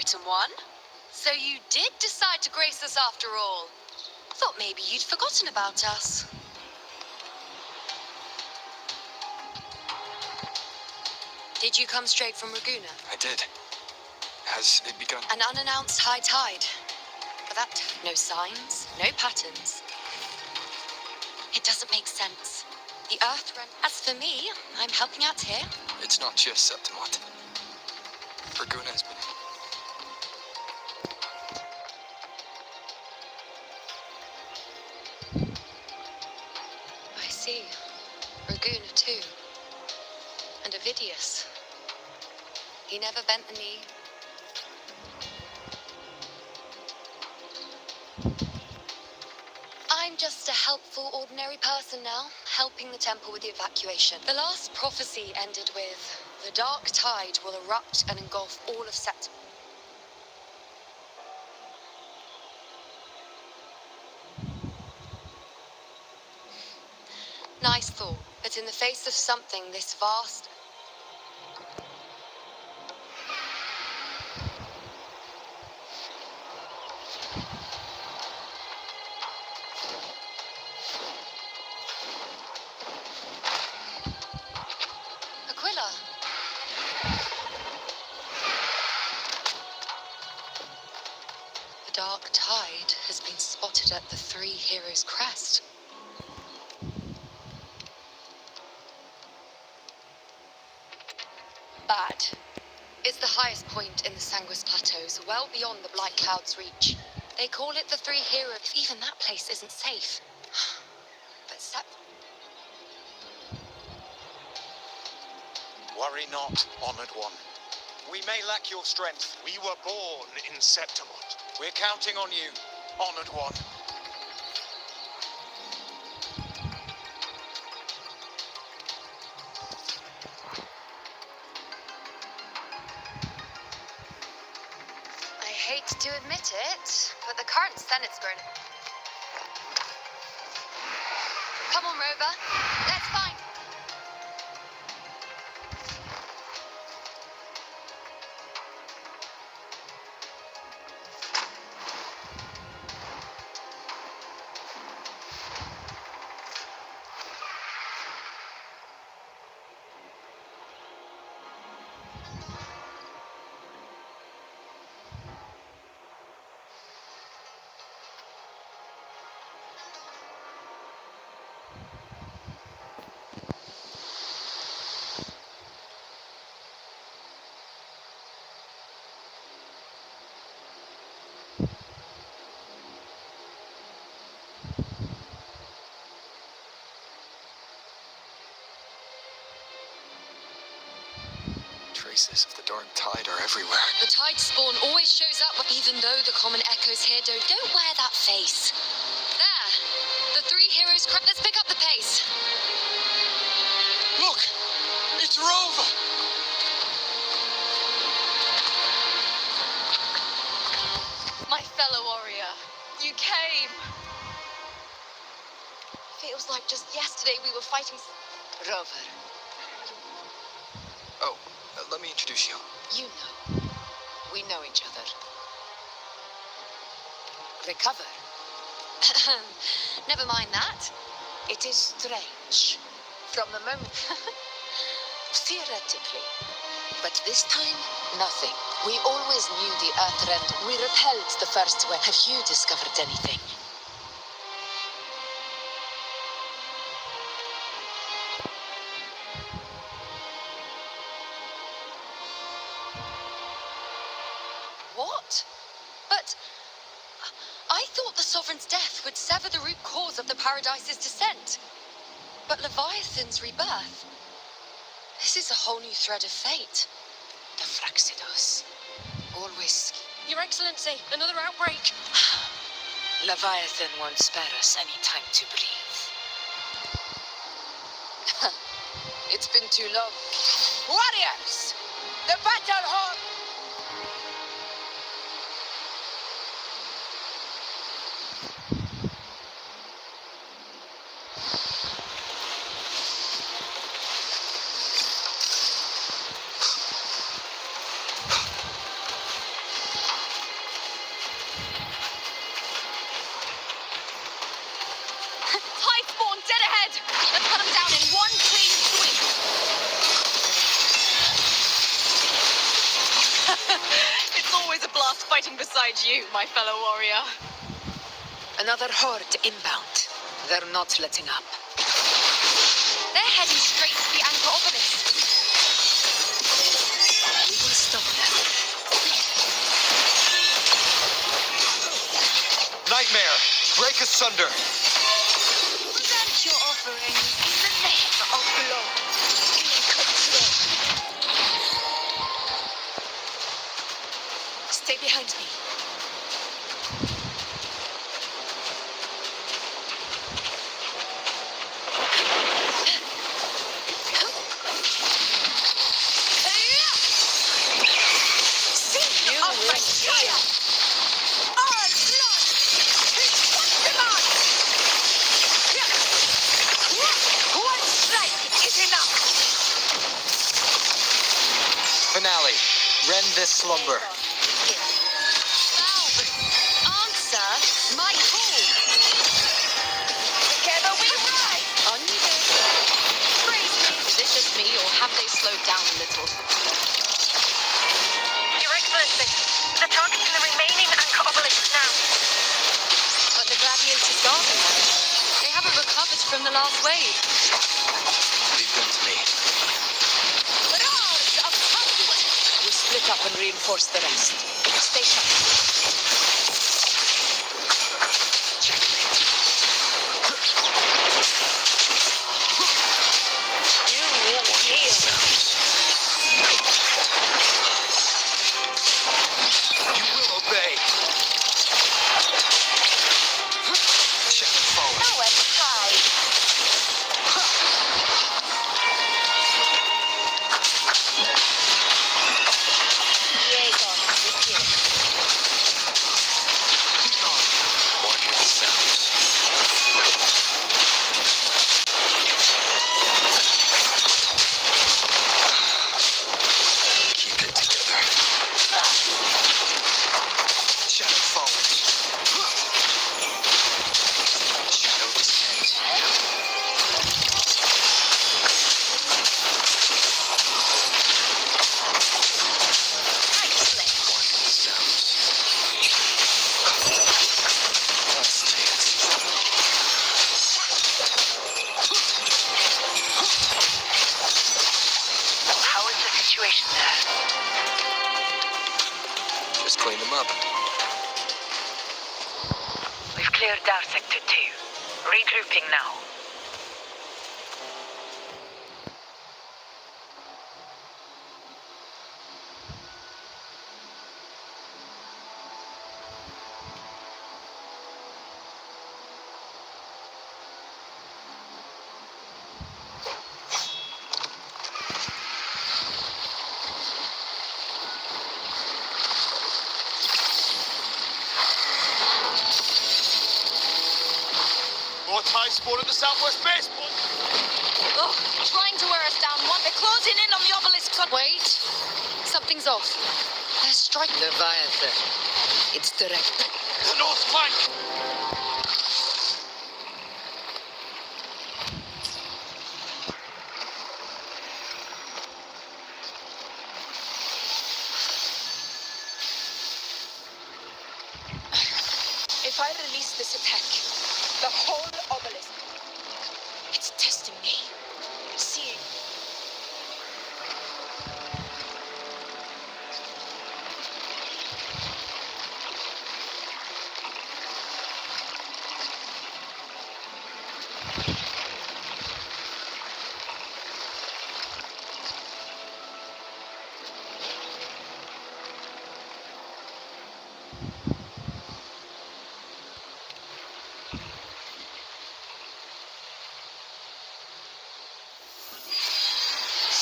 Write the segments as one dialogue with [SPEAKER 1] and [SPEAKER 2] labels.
[SPEAKER 1] Item 1. So you did decide to grace us after all. Thought maybe you'd forgotten about us. Did you come straight from Raguna?
[SPEAKER 2] I did. Has it begun?
[SPEAKER 1] An unannounced high tide. But that, no signs, no patterns. It doesn't make sense. The Earth ran. As for me, I'm helping out here.
[SPEAKER 2] It's not just Septimont. Raguna has been...
[SPEAKER 1] I see. Raguna too. And Ovidius. He never bent the knee. I'm just a helpful, ordinary person now, helping the temple with the evacuation. The last prophecy ended with, the dark tide will erupt and engulf all of Septimont. Nice thought, but in the face of something this vast... Aquila! The dark tide has been spotted at the Three Heroes' Crest. Bad. It's the highest point in the Sanguis Plateaus, well beyond the Blight Cloud's reach. They call it the Three Heroes. If even that place isn't safe. But
[SPEAKER 3] Worry not, Honored One. We may lack your strength. We were born in Septimont. We're counting on you, Honored One.
[SPEAKER 1] I hate to admit it, but the current Senate's grown. Come on, Rover. Let's find...
[SPEAKER 2] Traces of the dark tide are everywhere.
[SPEAKER 1] The tide spawn always shows up, even though the common echoes here don't. Don't wear that face. There! The Three Heroes' Crest. Let's pick up the pace.
[SPEAKER 3] Look! It's Rover!
[SPEAKER 1] My fellow warrior, you came! Feels like just yesterday we were fighting... Rover,
[SPEAKER 2] Oh, let me introduce you.
[SPEAKER 1] you know. We know each other. Recover. Never mind that. It is strange. From the moment... Theoretically. But this time, nothing. We always knew the Earthrend. We repelled the first one. Have you discovered anything? What? But I thought the Sovereign's death would sever the root cause of the Paradise's descent. But Leviathan's rebirth... This is a whole new thread of fate. The Fraxidos. Always... Your Excellency, another outbreak. Leviathan won't spare us any time to breathe. It's been too long. Warriors! The battle hall! fighting beside you, my fellow warrior.
[SPEAKER 4] Another horde inbound. They're not letting up.
[SPEAKER 1] They're heading straight to the Anchor Obelisk.
[SPEAKER 4] We will stop them.
[SPEAKER 3] Nightmare, break asunder.
[SPEAKER 1] Present your offering in the name of Lord.
[SPEAKER 4] Stay behind me.
[SPEAKER 2] Finale. Rend this slumber.
[SPEAKER 1] Answer my call. Together we rise. On you go. Praise me. Is it just me, or have they slowed down a little?
[SPEAKER 5] Your Excellency, the target's in the remaining Anchor Obelisk now.
[SPEAKER 1] But the gladiators guard them. They haven't recovered from the last wave.
[SPEAKER 2] Leave them to me.
[SPEAKER 4] We split up and reinforce the rest. Stay sharp.
[SPEAKER 2] You will obey. Shadow forward.
[SPEAKER 5] Nowhere to hide.
[SPEAKER 2] One with the sounds. Keep it together. Shadow forward. Shadow descent. One with the sounds. Last chance.
[SPEAKER 5] How is the situation there?
[SPEAKER 2] Just clean them up.
[SPEAKER 5] We've cleared our Sector 2. Regrouping now.
[SPEAKER 3] More TIE spawn at the southwest base.
[SPEAKER 1] Oh, trying to wear us down. They're closing in on the obelisk. Wait. Something's off. They're striking.
[SPEAKER 4] Leviathan. It's direct.
[SPEAKER 3] The north flank.
[SPEAKER 4] If I release this attack, the whole obelisk, it's testing me. Seeing.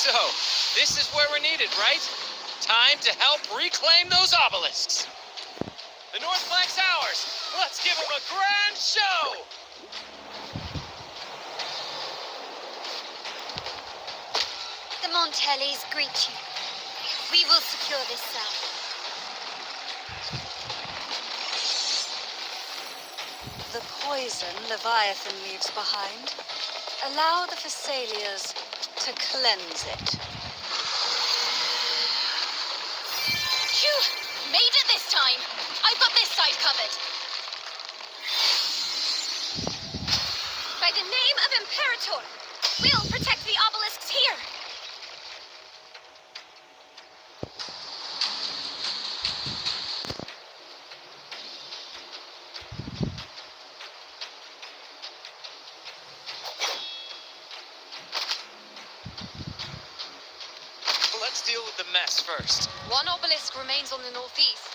[SPEAKER 6] So, this is where we're needed, right? Time to help reclaim those obelisks. The north flank's ours. Let's give them a grand show!
[SPEAKER 7] The Montellis greet you. We will secure this cell.
[SPEAKER 8] The poison Leviathan leaves behind, allow the Thessalians to cleanse it.
[SPEAKER 1] Phew! Made it this time. I've got this side covered.
[SPEAKER 7] By the name of Imperator, we'll protect the obelisks here.
[SPEAKER 6] Let's deal with the mess first.
[SPEAKER 1] One obelisk remains on the northeast.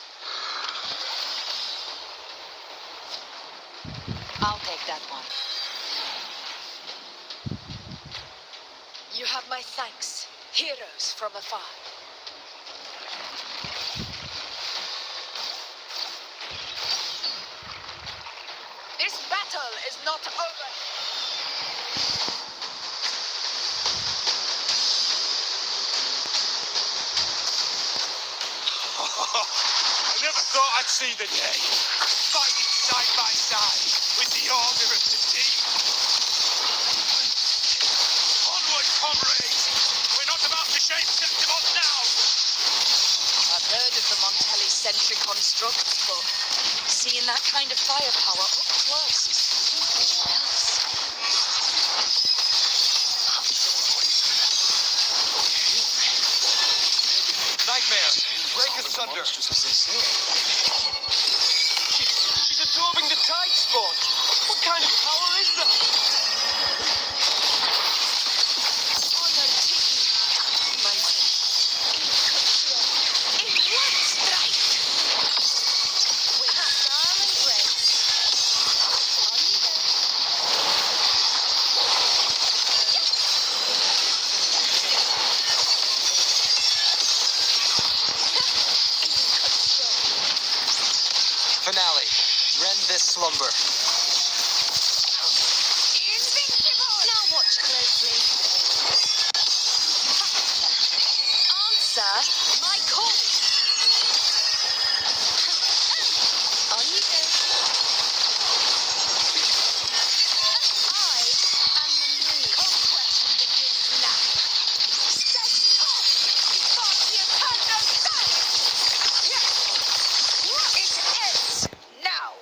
[SPEAKER 4] I'll take that one.
[SPEAKER 8] You have my thanks, heroes from afar. This battle is not over.
[SPEAKER 3] I never thought I'd see the day. Fighting side by side with the order of the deep. Onward, comrades! We're not about to shame Septimon now!
[SPEAKER 4] I've heard of the Montelli-centric constructs, but seeing that kind of firepower up close is something else.
[SPEAKER 3] Nightmare! Break asunder! She's absorbing the tide spawn! What kind of power is that?
[SPEAKER 8] Honor taking my in one strike. With style and grace. On you go.
[SPEAKER 2] Finale. Rend this slumber.
[SPEAKER 8] Invincible! Now watch closely. Answer my call. On you go. I am the moon. Conquest begins now. Stay up! Spartius has no thanks! Yes! It ends now!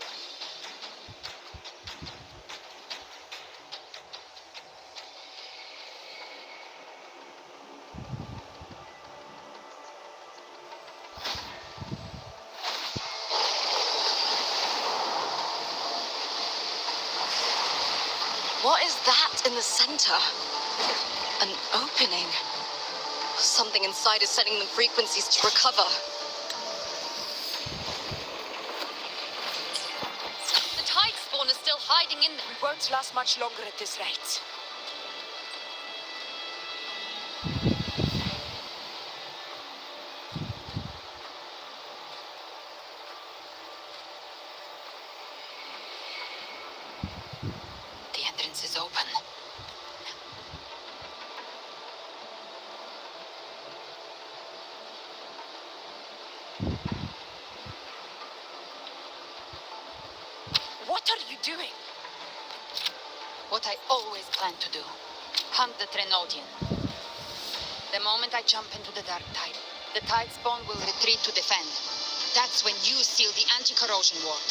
[SPEAKER 1] What is that in the center? An opening. Something inside is sending them frequencies to recover. The tide spawn is still hiding in them.
[SPEAKER 8] We won't last much longer at this rate.
[SPEAKER 1] The entrance is open.
[SPEAKER 8] What are you doing?
[SPEAKER 4] What I always planned to do. Hunt the Trenodian. The moment I jump into the dark tide, the tide spawn will retreat to defend. That's when you seal the anti-corrosion ward.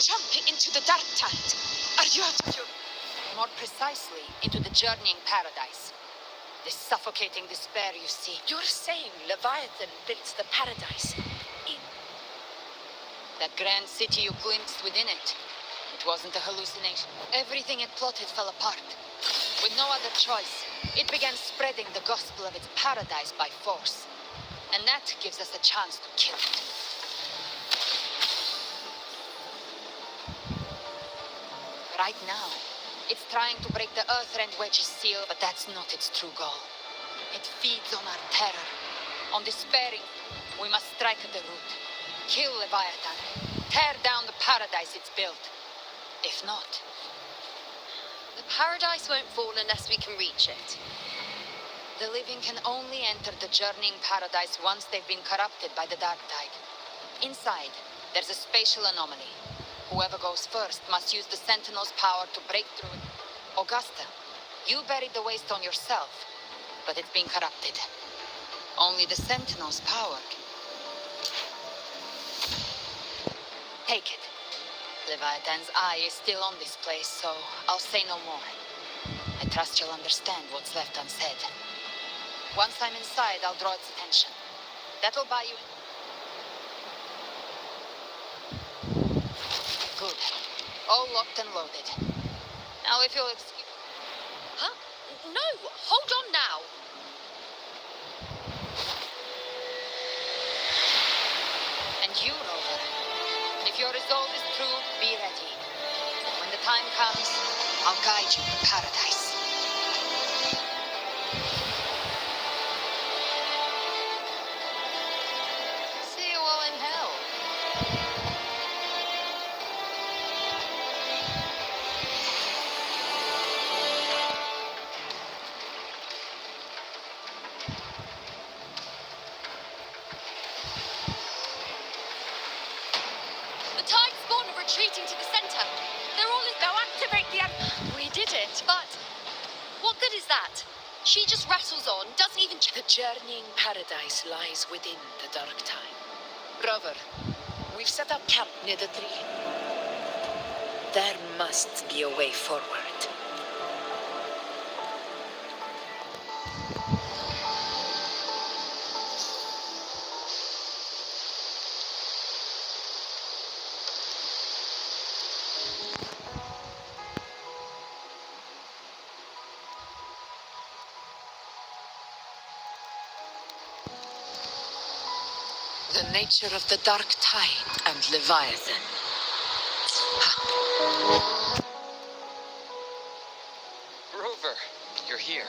[SPEAKER 8] Jump into the dark tide. Are you out of your...
[SPEAKER 4] More precisely, into the journeying paradise. The suffocating despair you see.
[SPEAKER 8] You're saying Leviathan built the paradise in...
[SPEAKER 4] That grand city you glimpsed within it. It wasn't a hallucination. Everything it plotted fell apart. With no other choice, it began spreading the gospel of its paradise by force. And that gives us a chance to kill it. Right now, it's trying to break the Earthrend Wedge's seal, but that's not its true goal. It feeds on our terror. On despairing, we must strike at the root. Kill Leviathan. Tear down the paradise it's built. If not,
[SPEAKER 1] The paradise won't fall unless we can reach it.
[SPEAKER 4] the living can only enter the journeying paradise once they've been corrupted by the dark tide. Inside, there's a spatial anomaly. Whoever goes first must use the Sentinel's power to break through it. Augusta, you buried the Waystone yourself, but it's been corrupted. Only the Sentinel's power. take it. Leviathan's eye is still on this place, so I'll say no more. I trust you'll understand what's left unsaid. Once I'm inside, I'll draw its attention. That'll buy you... Good. All locked and loaded. Now, if you'll excuse...
[SPEAKER 1] Huh? No! Hold on now!
[SPEAKER 4] And you, Rover. If your resolve is true, be ready. When the time comes, I'll guide you to paradise. See you all in hell.
[SPEAKER 1] The tide spawn are retreating to the center. They're all in...
[SPEAKER 8] Now activate the...
[SPEAKER 1] We did it, but... What good is that? She just rattles on, doesn't even...
[SPEAKER 8] The journeying paradise lies within the dark time. Rover, we've set up camp near the tree. There must be a way forward. The nature of the dark tide and Leviathan.
[SPEAKER 6] Rover, you're here.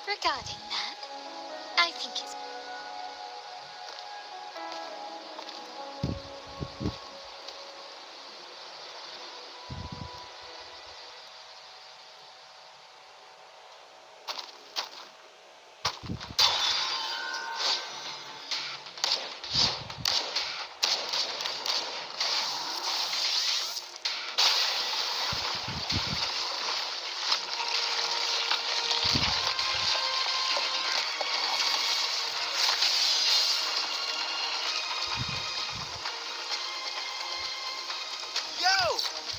[SPEAKER 7] Regarding that, I think it's...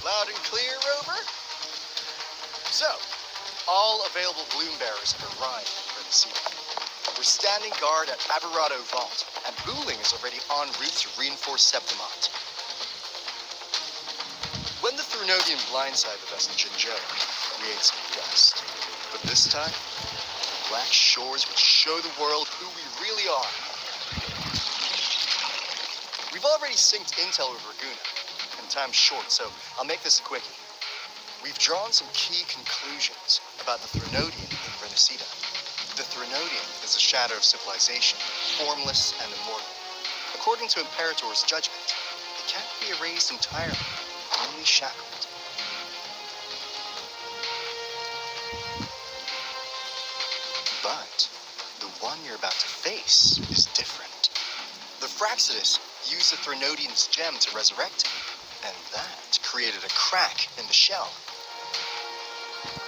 [SPEAKER 2] Loud and clear, Rover? So, all available bloom bearers have arrived for the season. We're standing guard at Aberrado Vault, and Booling is already en route to reinforce Septimont. When the Threnodian blindside the vessel Jinzhou, we ate some dust. But this time, the Black Shores would show the world who we really are. We've already synced intel with Raguna, and time's short, so I'll make this a quickie. We've drawn some key conclusions about the Threnodian in Renacida. The Threnodian is a shadow of civilization, formless and immortal. According to Imperator's judgment, it can't be erased entirely, only shackled. But the one you're about to face is different. The Fraxidus used the Threnodian's gem to resurrect him, and that created a crack in the shell.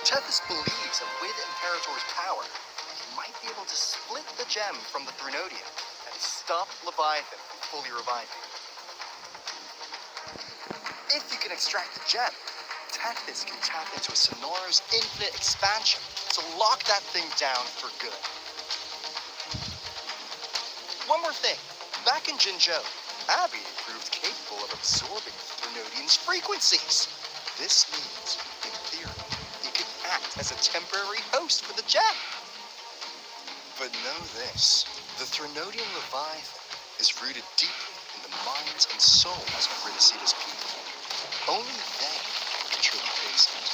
[SPEAKER 2] Tethys believes that with Imperator's power, he might be able to split the gem from the Threnodian and stop Leviathan from fully reviving. If you can extract the gem, Tethys can tap into a Sonoro's infinite expansion to lock that thing down for good. One more thing. Back in Jinzhou, Abby proved capable of absorbing the Threnodian's frequencies. This means, in theory, it could act as a temporary host for the gem. But know this, the Threnodian Leviathan is rooted deeply in the minds and souls of Renacida's people. Only they can truly face it.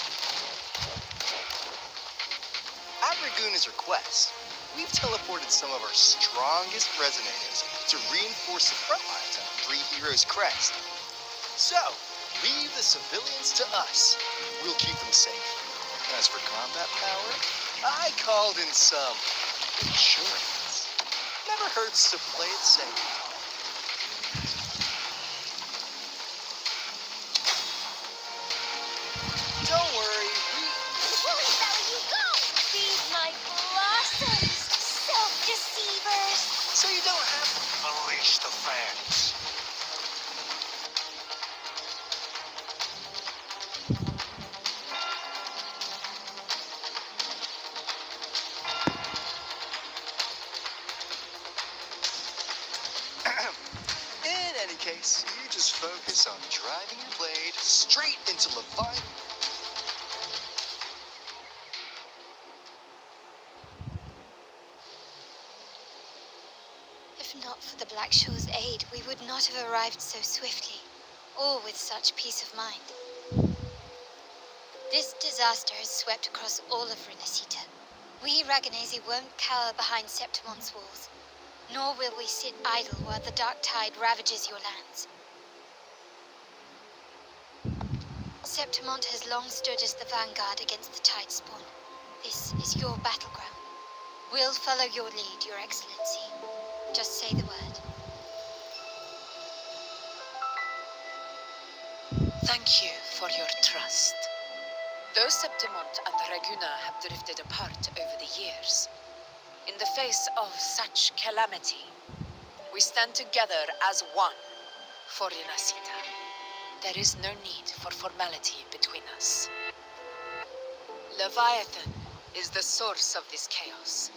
[SPEAKER 2] At Raguna's request, we've teleported some of our strongest resonators to reinforce the front lines at Three Heroes Crest. So, leave the civilians to us. We'll keep them safe. As for combat power, I called in some insurance. Never hurts to play it safe.
[SPEAKER 3] Unleash the fans.
[SPEAKER 2] In any case, you just focus on driving your blade straight into Leviathan.
[SPEAKER 7] If not for the Black Shaw's aid, we would not have arrived so swiftly, or with such peace of mind. This disaster has swept across all of Renacita. We Raganese won't cower behind Septimon's walls, nor will we sit idle while the dark tide ravages your lands. Septimont has long stood as the vanguard against the tide spawn. This is your battleground. We'll follow your lead, Your Excellency. Just say the word.
[SPEAKER 8] Thank you for your trust. Though Septimont and Raguna have drifted apart over the years, in the face of such calamity, we stand together as one for Renacita. There is no need for formality between us. Leviathan is the source of this chaos.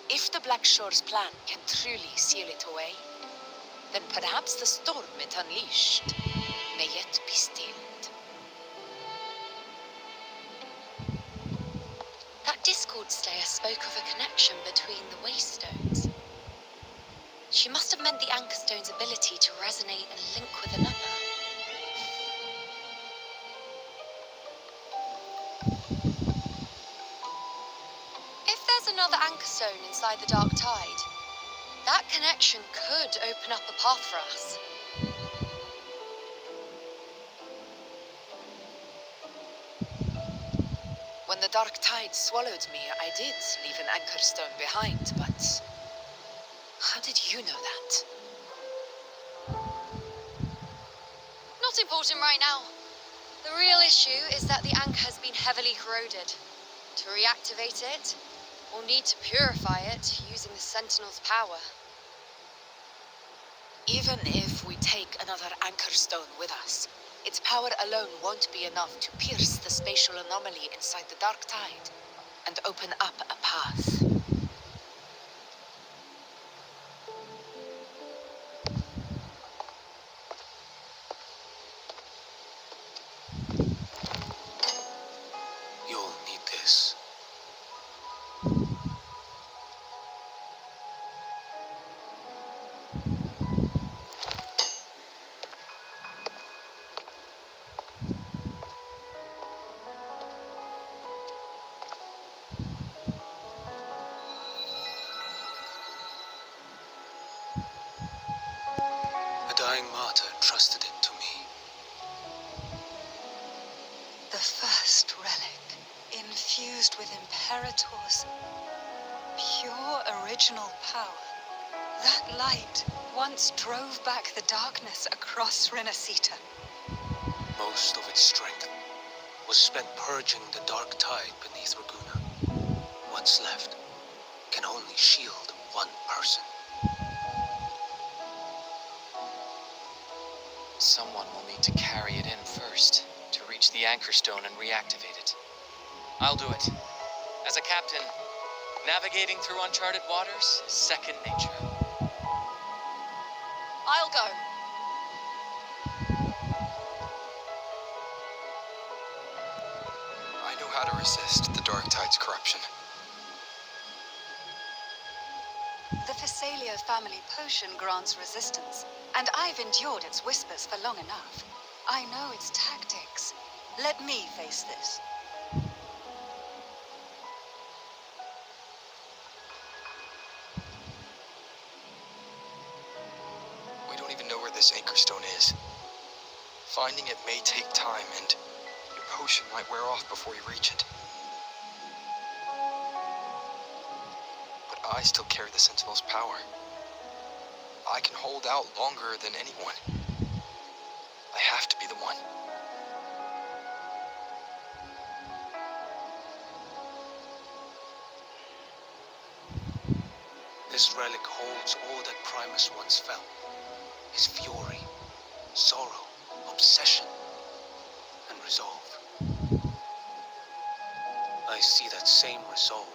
[SPEAKER 8] If the Black Shore's plan can truly seal it away, then perhaps the storm it unleashed may yet be stilled.
[SPEAKER 1] That Discord Slayer spoke of a connection between the Waystones. She must have meant the Anchor Stone's ability to resonate and link with another. If there's another Anchor Stone inside the Dark Tide, that connection could open up a path for us.
[SPEAKER 8] When the dark tide swallowed me, I did leave an anchor stone behind, but how did you know that?
[SPEAKER 1] Not important right now. The real issue is that the anchor has been heavily corroded. To reactivate it, we'll need to purify it using the Sentinel's power.
[SPEAKER 8] Even if we take another anchor stone with us, its power alone won't be enough to pierce the spatial anomaly inside the dark tide and open up a path.
[SPEAKER 3] You'll need this. A dying martyr trusted it to me.
[SPEAKER 9] The first relic, infused with Imperator's pure original power. That light once drove back the darkness across Renacita.
[SPEAKER 3] Most of its strength was spent purging the dark tide beneath Raguna. What's left can only shield one person.
[SPEAKER 6] Someone will need to carry it in first to reach the Anchor Stone and reactivate it. I'll do it. As a captain, navigating through uncharted waters is second nature.
[SPEAKER 1] I'll go.
[SPEAKER 2] I know how to resist the Dark Tide's corruption.
[SPEAKER 9] The Phasalia family potion grants resistance, and I've endured its whispers for long enough. I know its tactics. Let me face this.
[SPEAKER 2] We don't even know where this Anchor Stone is. Finding it may take time, and your potion might wear off before you reach it. But I still carry the Sentinel's power. I can hold out longer than anyone. I have to be the one.
[SPEAKER 3] This relic holds all that Primus once felt. His fury, sorrow, obsession, and resolve. I see that same resolve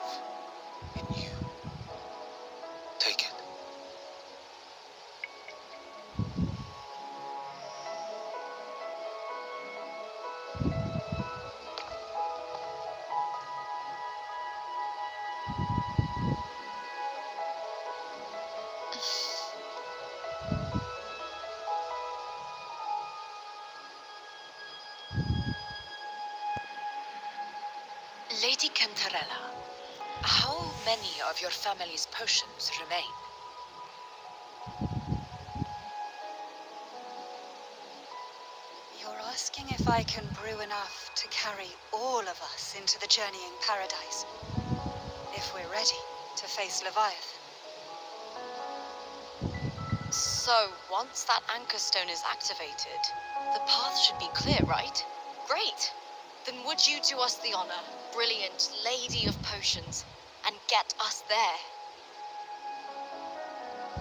[SPEAKER 3] in you. Take it.
[SPEAKER 8] Lady Cantarella, how many of your family's potions remain?
[SPEAKER 9] You're asking if I can brew enough to carry all of us into the journeying paradise. If we're ready to face Leviathan.
[SPEAKER 1] So, once that anchor stone is activated, the path should be clear, right? Great! Then would you do us the honor, brilliant Lady of Potions, and get us there?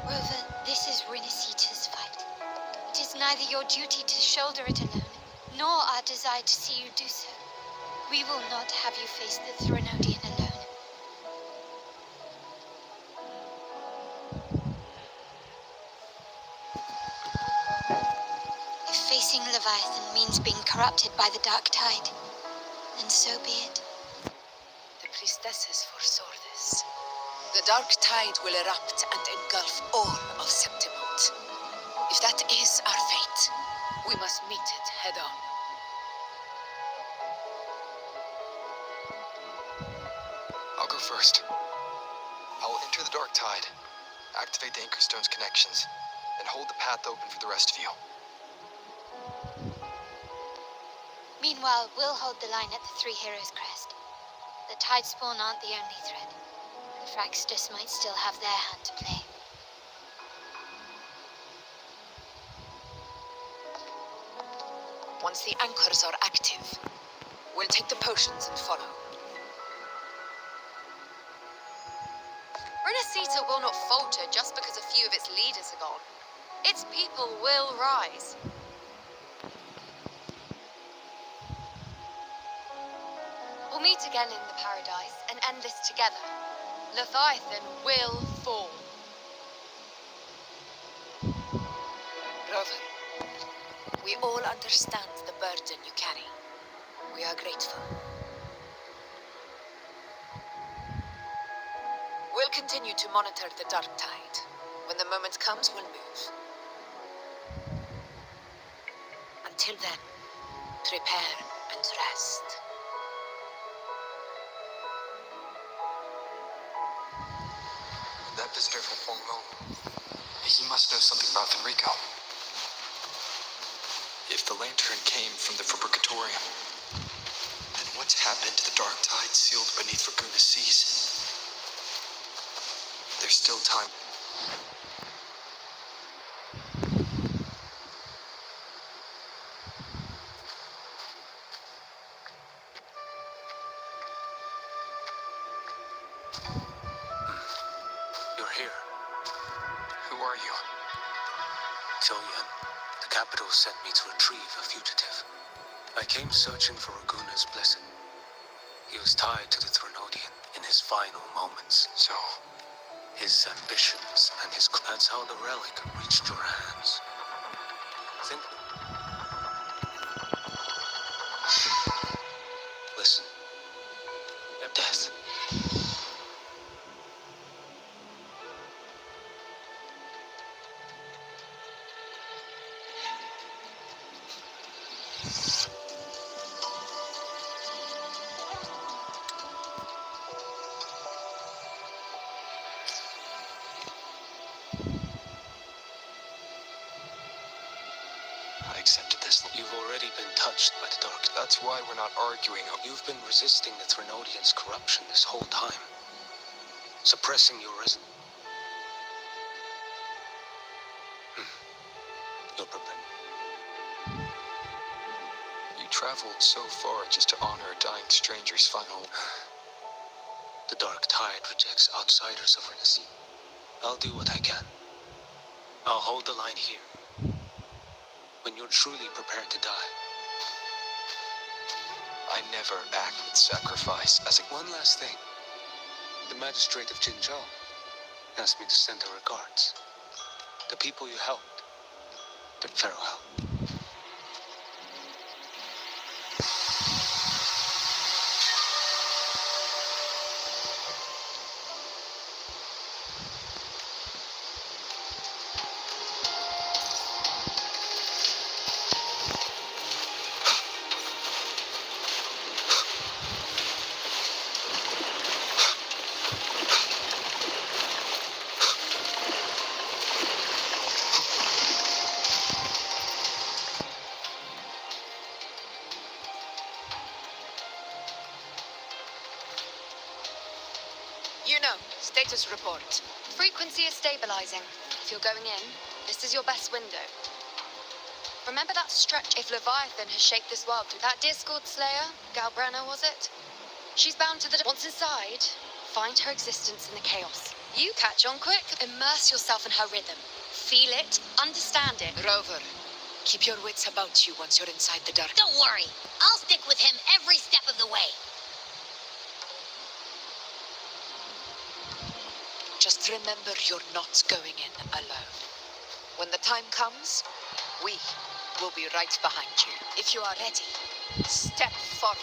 [SPEAKER 7] Rover, this is Rinasita's fight. It is neither your duty to shoulder it alone, nor our desire to see you do so. We will not have you face the Threnodian alone. If facing Leviathan means being corrupted by the dark tide, then so be it.
[SPEAKER 8] The priestesses foresaw this. The dark tide will erupt and engulf all of Septimont. If that is our fate, we must meet it head on.
[SPEAKER 2] I'll go first. I'll enter the dark tide, activate the Anchorstone's connections, and hold the path open for the rest of you.
[SPEAKER 7] Meanwhile, we'll hold the line at the Three Heroes Crest. The tide spawn aren't the only threat. The Fraxtus might still have their hand to play.
[SPEAKER 8] Once the anchors are active, we'll take the potions and follow.
[SPEAKER 1] Renacita will not falter just because a few of its leaders are gone. Its people will rise. We'll meet again in the paradise and end this together. Leviathan will fall.
[SPEAKER 8] Rover, we all understand the burden you carry. We are grateful. We'll continue to monitor the dark tide. When the moment comes, we'll move. Until then, prepare and rest.
[SPEAKER 2] That visitor from Fongmou, he must know something about Fenrico. If the lantern came from the Fabricatorium, then what's happened to the dark tide sealed beneath Raguna's seas? There's still time.
[SPEAKER 3] You're here.
[SPEAKER 2] Who are you?
[SPEAKER 3] Zhouyan. The capital sent me to retrieve a fugitive. I came searching for Raguna's blessing. He was tied to the Threnodian in his final moments.
[SPEAKER 2] So,
[SPEAKER 3] His ambitions and his... That's how the relic reached your hands. Think... Listen. Death.
[SPEAKER 2] I accepted this.
[SPEAKER 3] You've already been touched by the dark.
[SPEAKER 2] That's why we're not arguing.
[SPEAKER 3] You've been resisting the Threnodian's corruption this whole time. Suppressing your reason. You're prepared.
[SPEAKER 2] You traveled so far just to honor a dying stranger's final...
[SPEAKER 3] The dark tide rejects outsiders of Renaissance. I'll do what I can. I'll hold the line here. When you're truly prepared to die.
[SPEAKER 2] I never act with sacrifice as a...
[SPEAKER 3] One last thing. The magistrate of Jinzhou asked me to send her regards. The people you helped. Bid farewell.
[SPEAKER 8] You know, status report.
[SPEAKER 1] Frequency is stabilizing. If you're going in, this is your best window. Remember that stretch if Leviathan has shaped this world through that Discord Slayer? Galbrenna, was it? She's bound to the... Once inside, find her existence in the chaos. You catch on quick. Immerse yourself in her rhythm. Feel it, understand it.
[SPEAKER 8] Rover, keep your wits about you once you're inside the dark.
[SPEAKER 7] Don't worry. I'll stick with him every step of the way.
[SPEAKER 8] Just remember you're not going in alone. When the time comes, we will be right behind you. If you are ready, step forward.